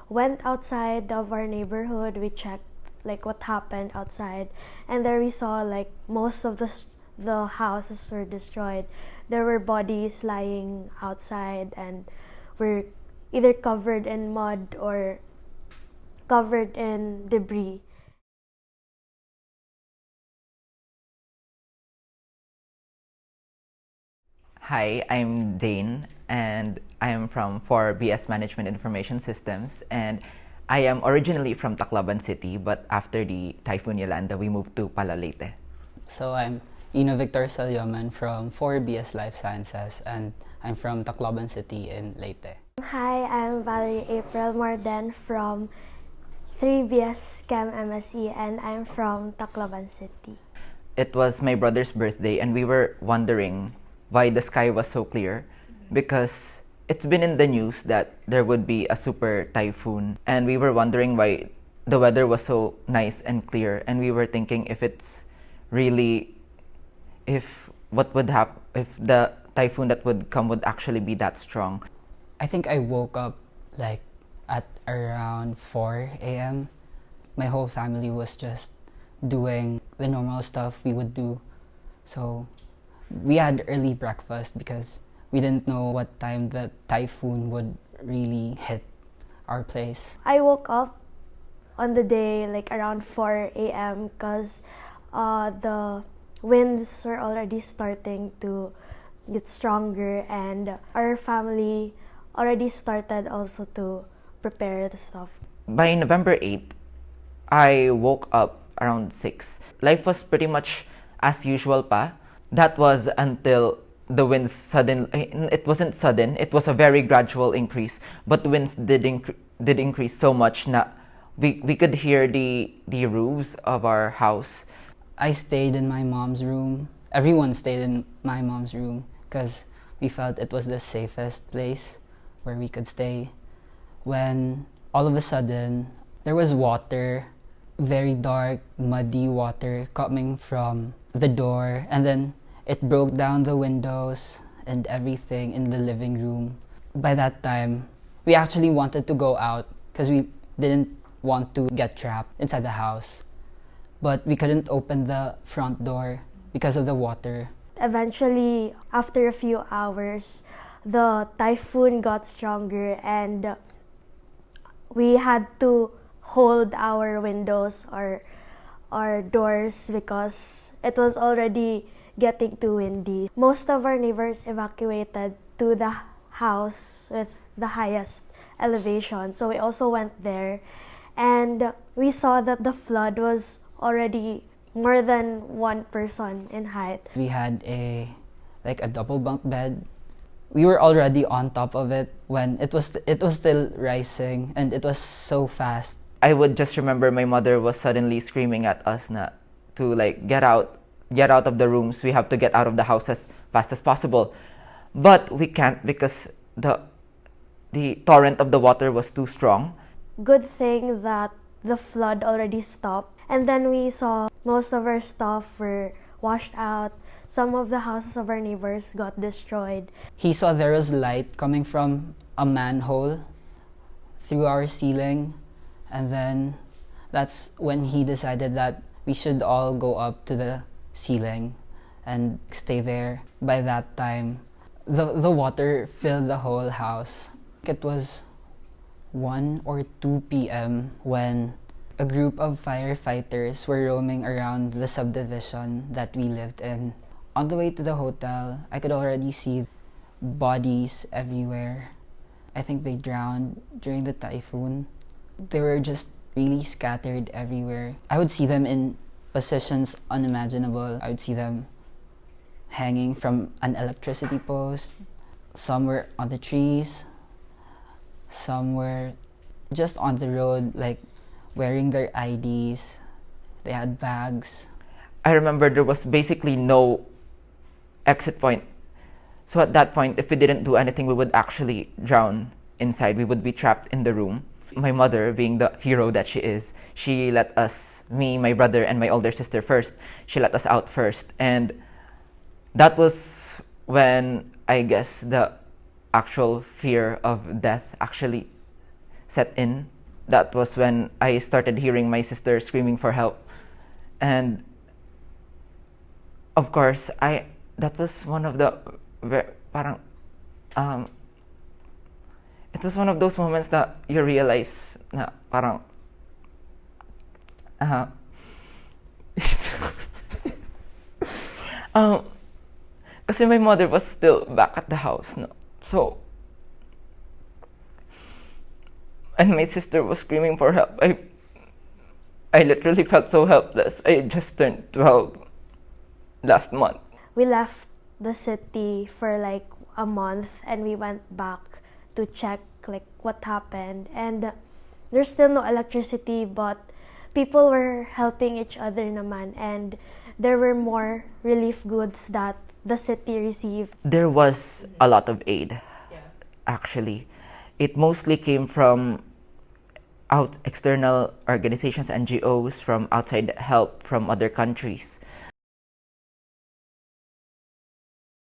went outside of our neighborhood. We checked like what happened outside, and there we saw like most of the houses were destroyed. There were bodies lying outside and were either covered in mud or covered in debris. Hi, I'm Dane, and I am from 4BS Management Information Systems, and I am originally from Tacloban City, but after the Typhoon Yolanda, we moved to Leyte. So I'm Ino Victor Salyoman from 4BS Life Sciences, and I'm from Tacloban City in Leyte. Hi, I'm Valerie April Morden from 3BS Chem MSE, and I'm from Tacloban City. It was my brother's birthday, and we were wondering why the sky was so clear, because it's been in the news that there would be a super typhoon, and we were wondering why the weather was so nice and clear, and we were thinking if it's really, if what would happen, if the typhoon that would come would actually be that strong. I think I woke up like at around 4 a.m. My whole family was just doing the normal stuff we would do. So we had early breakfast because we didn't know what time the typhoon would really hit our place. I woke up on the day like around 4 a.m. because the winds were already starting to get stronger, and our family already started also to prepare the stuff. By November 8th, I woke up around 6. Life was pretty much as usual pa. That was until the winds it wasn't sudden, it was a very gradual increase, but the winds did increase so much that we could hear the roofs of our house. I stayed in my mom's room. Everyone stayed in my mom's room because we felt it was the safest place where we could stay. When all of a sudden there was water, very dark, muddy water coming from the door, and then it broke down the windows and everything in the living room. By that time, we actually wanted to go out because we didn't want to get trapped inside the house. But we couldn't open the front door because of the water. Eventually, after a few hours, the typhoon got stronger, and we had to hold our windows or our doors because it was already getting too windy. Most of our neighbors evacuated to the house with the highest elevation, so we also went there, and we saw that the flood was already more than one person in height. We had a double bunk bed. We were already on top of it when it was still rising, and it was so fast. I would just remember my mother was suddenly screaming at us to like get out of the rooms. We have to get out of the house as fast as possible, but we can't because the torrent of the water was too strong. Good thing that the flood already stopped, and then we saw most of our stuff were washed out. Some of the houses of our neighbors got destroyed. He saw there was light coming from a manhole through our ceiling, and then that's when he decided that we should all go up to the ceiling and stay there. By that time, the water filled the whole house. It was 1 or 2 p.m. when a group of firefighters were roaming around the subdivision that we lived in. On the way to the hotel, I could already see bodies everywhere. I think they drowned during the typhoon. They were just really scattered everywhere. I would see them in positions unimaginable. I would see them hanging from an electricity post. Some were on the trees. Some were just on the road, like wearing their IDs. They had bags. I remember there was basically no exit point. So at that point, if we didn't do anything, we would actually drown inside. We would be trapped in the room. My mother, being the hero that she is, she let us, me, my brother, and my older sister first, she let us out first. And that was when, I guess, the actual fear of death actually set in. that was when I started hearing my sister screaming for help. And of course, that was one of the parang it was one of those moments that you realize na parang kasi my mother was still back at the house, no? So, and my sister was screaming for help. I literally felt so helpless. I just turned 12 last month. We left the city for like a month and we went back to check like what happened. And there's still no electricity, but people were helping each other naman, and there were more relief goods that the city received. There was a lot of aid, actually. It mostly came from external organizations, NGOs, from outside help from other countries.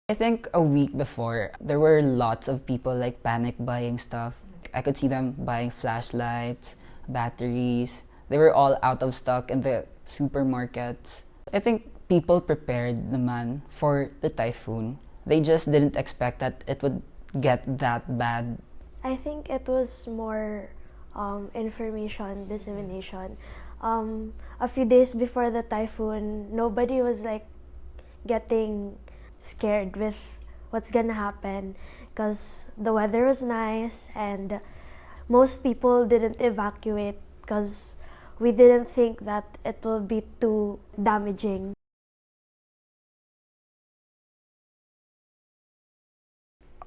I think a week before, there were lots of people like panic buying stuff. I could see them buying flashlights, batteries. They were all out of stock in the supermarkets. I think people prepared naman for the typhoon. They just didn't expect that it would get that bad. I think it was more information dissemination. A few days before the typhoon, nobody was like getting scared with what's gonna happen because the weather was nice and most people didn't evacuate because we didn't think that it will be too damaging.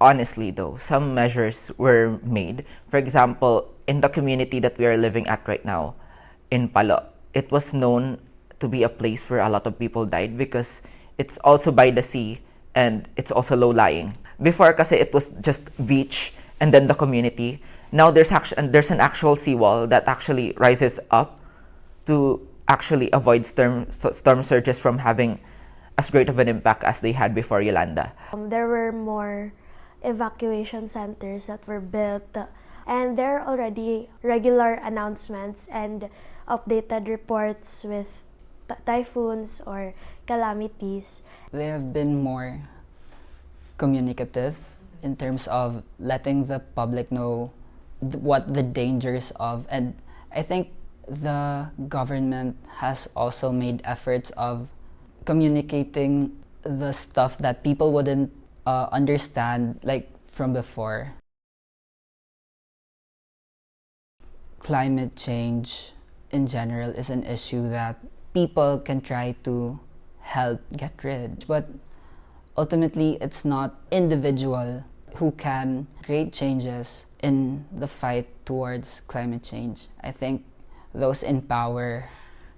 Honestly though, some measures were made. For example, in the community that we are living at right now, in Palo, it was known to be a place where a lot of people died because it's also by the sea and it's also low-lying. Before kasi it was just beach and then the community. Now there's an actual seawall that actually rises up to actually avoid storm surges from having as great of an impact as they had before Yolanda. There were more evacuation centers that were built, and there are already regular announcements and updated reports with typhoons or calamities. They have been more communicative in terms of letting the public know what the dangers of, and I think the government has also made efforts of communicating the stuff that people wouldn't understand like from before. Climate change in general is an issue that people can try to help get rid, but ultimately it's not individual who can create changes in the fight towards climate change. I think those in power,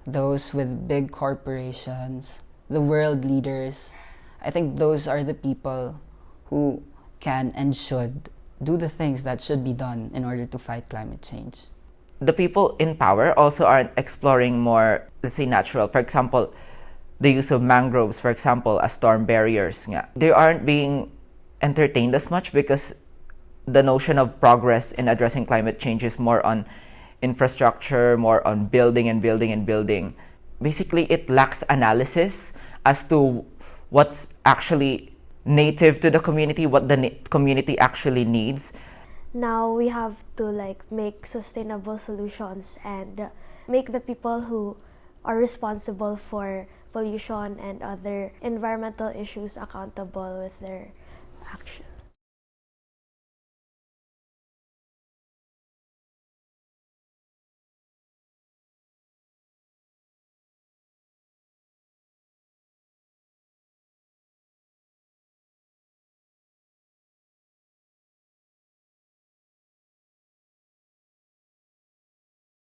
those with big corporations, the world leaders, I think those are the people who can and should do the things that should be done in order to fight climate change. The people in power also aren't exploring more, let's say, natural. For example, the use of mangroves, for example, as storm barriers. They aren't being entertained as much because the notion of progress in addressing climate change is more on infrastructure, more on building and building and building. Basically, it lacks analysis as to what's actually native to the community, what the community actually needs. Now we have to like make sustainable solutions and make the people who are responsible for pollution and other environmental issues accountable with their actions.